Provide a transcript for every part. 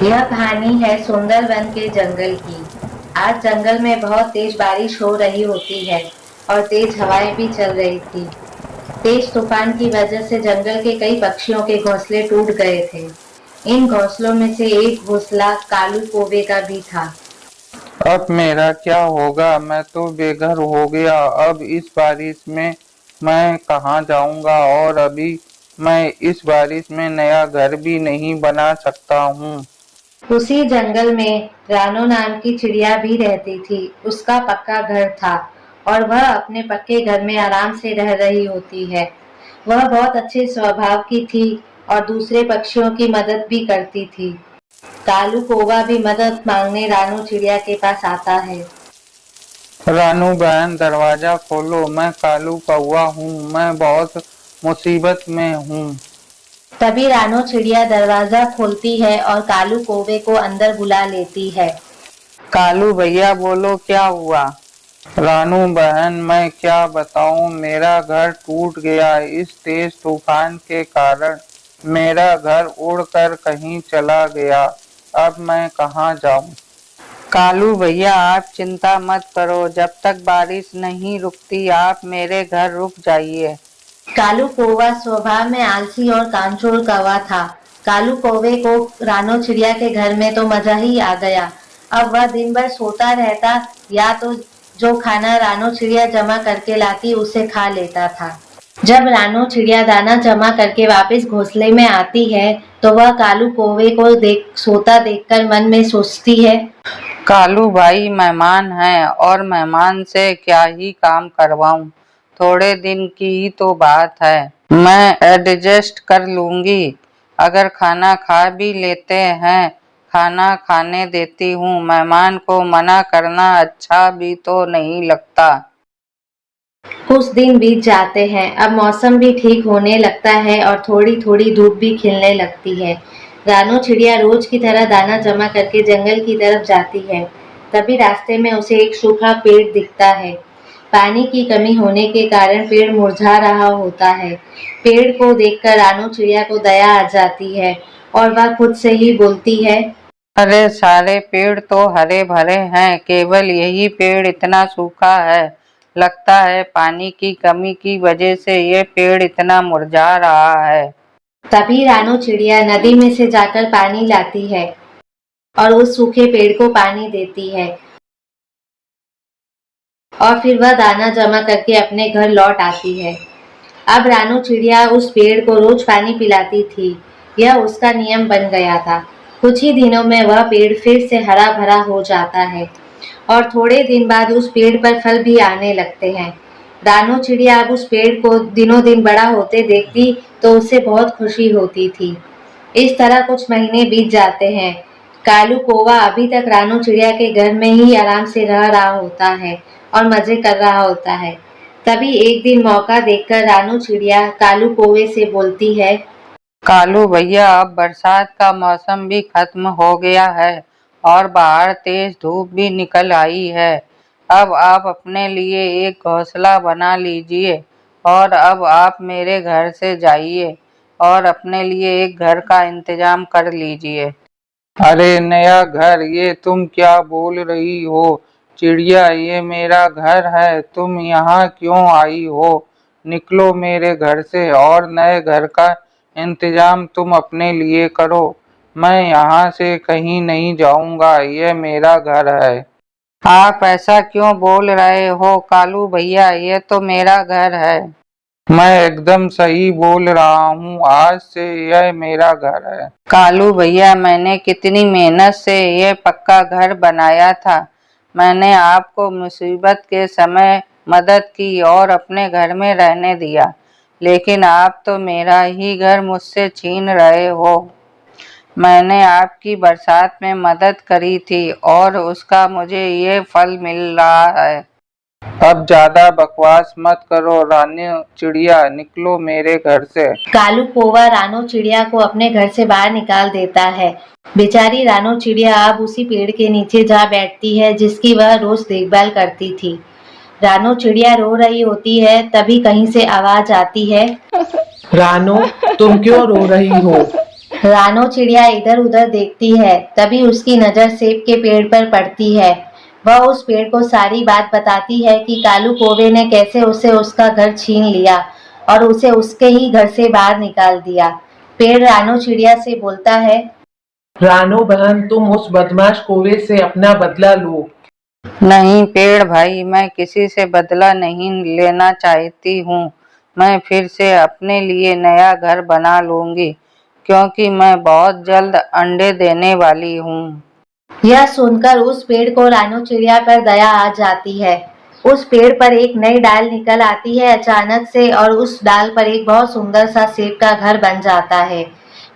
यह कहानी है सुंदरवन के जंगल की। आज जंगल में बहुत तेज बारिश हो रही होती है और तेज हवाएं भी चल रही थी। तेज तूफान की वजह से जंगल के कई पक्षियों के घोंसले टूट गए थे। इन घोंसलों में से एक घोंसला कालू कौवे का भी था। अब मेरा क्या होगा? मैं तो बेघर हो गया। अब इस बारिश में मैं कहाँ जाऊंगा? और अभी मैं इस बारिश में नया घर भी नहीं बना सकता हूँ। उसी जंगल में रानो नाम की चिड़िया भी रहती थी। उसका पक्का घर था और वह अपने पक्के घर में आराम से रह रही होती है। वह बहुत अच्छे स्वभाव की थी और दूसरे पक्षियों की मदद भी करती थी। कालू कौवा भी मदद मांगने रानू चिड़िया के पास आता है। रानू बहन, दरवाजा खोलो। मैं कालू कौवा हूँ। मैं बहुत मुसीबत में हूँ। तभी रानो चिड़िया दरवाजा खोलती है और कालू कौवे को अंदर बुला लेती है। कालू भैया, बोलो क्या हुआ? रानू बहन, मैं क्या बताऊं, मेरा घर टूट गया। इस तेज तूफान के कारण मेरा घर उड़कर कहीं चला गया। अब मैं कहाँ जाऊं? कालू भैया, आप चिंता मत करो। जब तक बारिश नहीं रुकती आप मेरे घर रुक जाइए। कालू कौवा स्वभाव में आलसी और कामचोर कौवा था। कालू कौवे को रानो चिड़िया के घर में तो मजा ही आ गया। अब वह दिन भर सोता रहता या तो जो खाना रानो चिड़िया जमा करके लाती उसे खा लेता था। जब रानो चिड़िया दाना जमा करके वापस घोंसले में आती है तो वह कालू कौवे को सोता देखकर मन में सोचती है, कालू भाई मेहमान हैं और मेहमान से क्या ही काम करवाऊं। थोड़े दिन की ही तो बात है, मैं एडजस्ट कर लूंगी। अगर खाना खा भी लेते हैं, खाना खाने देती हूँ। मेहमान को मना करना अच्छा भी तो नहीं लगता। कुछ दिन बीत जाते हैं। अब मौसम भी ठीक होने लगता है और थोड़ी थोड़ी धूप भी खिलने लगती है। रानो चिड़िया रोज की तरह दाना जमा करके जंगल की तरफ जाती है। तभी रास्ते में उसे एक सूखा पेड़ दिखता है। पानी की कमी होने के कारण पेड़ मुरझा रहा होता है। पेड़ को देखकर रानो चिड़िया को दया आ जाती है और वह खुद से ही बोलती है, अरे सारे पेड़ तो हरे भरे हैं, केवल यही पेड़ इतना सूखा है। लगता है पानी की कमी की वजह से ये पेड़ इतना मुरझा रहा है। तभी रानो चिड़िया नदी में से जाकर पानी लाती है और उस सूखे पेड़ को पानी देती है और फिर वह दाना जमा करके अपने घर लौट आती है। अब रानू चिड़िया उस पेड़ को रोज पानी पिलाती थी। यह उसका नियम बन गया था। कुछ ही दिनों में वह पेड़ फिर से हरा भरा हो जाता है और थोड़े दिन बाद उस पेड़ पर फल भी आने लगते हैं। रानू चिड़िया अब उस पेड़ को दिनों दिन बड़ा होते देखती तो उसे बहुत खुशी होती थी। इस तरह कुछ महीने बीत जाते हैं। कालू कौवा अभी तक रानू चिड़िया के घर में ही आराम से रह रहा होता है और मजे कर रहा होता है। तभी एक दिन मौका देखकर रानू चिड़िया कालू कौवे से बोलती है, कालू भैया, अब बरसात का मौसम भी खत्म हो गया है और बाहर तेज धूप भी निकल आई है। अब आप अपने लिए एक घोंसला बना लीजिए और अब आप मेरे घर से जाइए और अपने लिए एक घर का इंतजाम कर लीजिए। अरे नया घर, ये तुम क्या बोल रही हो? चिड़िया, ये मेरा घर है। तुम यहाँ क्यों आई हो? निकलो मेरे घर से और नए घर का इंतजाम तुम अपने लिए करो। मैं यहाँ से कहीं नहीं जाऊंगा, ये मेरा घर है। आप ऐसा क्यों बोल रहे हो कालू भैया? ये तो मेरा घर है। मैं एकदम सही बोल रहा हूँ, आज से यह मेरा घर है। कालू भैया, मैंने कितनी मेहनत से ये पक्का घर बनाया था। मैंने आपको मुसीबत के समय मदद की और अपने घर में रहने दिया, लेकिन आप तो मेरा ही घर मुझसे छीन रहे हो। मैंने आपकी बरसात में मदद करी थी और उसका मुझे ये फल मिल रहा है। अब ज्यादा बकवास मत करो रानी चिड़िया, निकलो मेरे घर से। कालू कौवा रानो चिड़िया को अपने घर से बाहर निकाल देता है। बेचारी रानो चिड़िया अब उसी पेड़ के नीचे जा बैठती है जिसकी वह रोज देखभाल करती थी। रानो चिड़िया रो रही होती है, तभी कहीं से आवाज आती है, रानो, तुम क्यों रो रही हो? रानो चिड़िया इधर उधर देखती है, तभी उसकी नजर सेब के पेड़ पर पड़ती है। वह उस पेड़ को सारी बात बताती है कि कालू कौवे ने कैसे उसे उसका घर छीन लिया और उसे उसके ही घर से बाहर निकाल दिया। पेड़ रानो चिड़िया से बोलता है, रानो बहन, तुम उस बदमाश कौवे से अपना बदला लो। नहीं पेड़ भाई, मैं किसी से बदला नहीं लेना चाहती हूँ। मैं फिर से अपने लिए नया घर बना लूंगी, क्योंकि मैं बहुत जल्द अंडे देने वाली हूँ। यह सुनकर उस पेड़ को रानो चिड़िया पर दया आ जाती है। उस पेड़ पर एक नई डाल निकल आती है अचानक से और उस डाल पर एक बहुत सुंदर सा सेब का घर बन जाता है।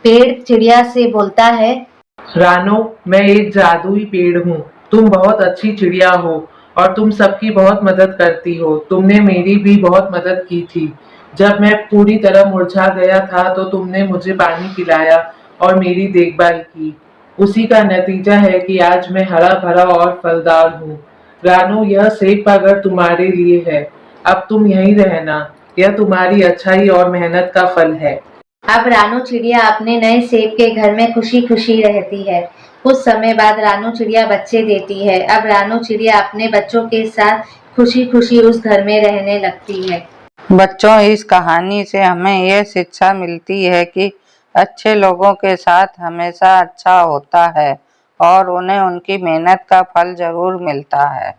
पेड़ चिड़िया से बोलता है, रानो, मैं एक जादुई पेड़ हूँ। तुम बहुत अच्छी चिड़िया हो और तुम सबकी बहुत मदद करती हो। तुमने मेरी भी बहुत मदद की थी। जब मैं पूरी तरह मुरझा गया था तो तुमने मुझे पानी पिलाया और मेरी देखभाल की। उसी का नतीजा है कि आज मैं हरा भरा और फलदार हूँ। रानो, यह सेब का घर तुम्हारे लिए है। अब तुम यहीं रहना। यह तुम्हारी अच्छाई और मेहनत का फल है। अब रानो चिड़िया अपने नए सेब के घर में खुशी खुशी रहती है। कुछ समय बाद रानो चिड़िया बच्चे देती है। अब रानो चिड़िया अपने बच्चों के साथ खुशी खुशी उस घर में रहने लगती है। बच्चों, इस कहानी से हमें यह शिक्षा मिलती है कि अच्छे लोगों के साथ हमेशा अच्छा होता है और उन्हें उनकी मेहनत का फल जरूर मिलता है।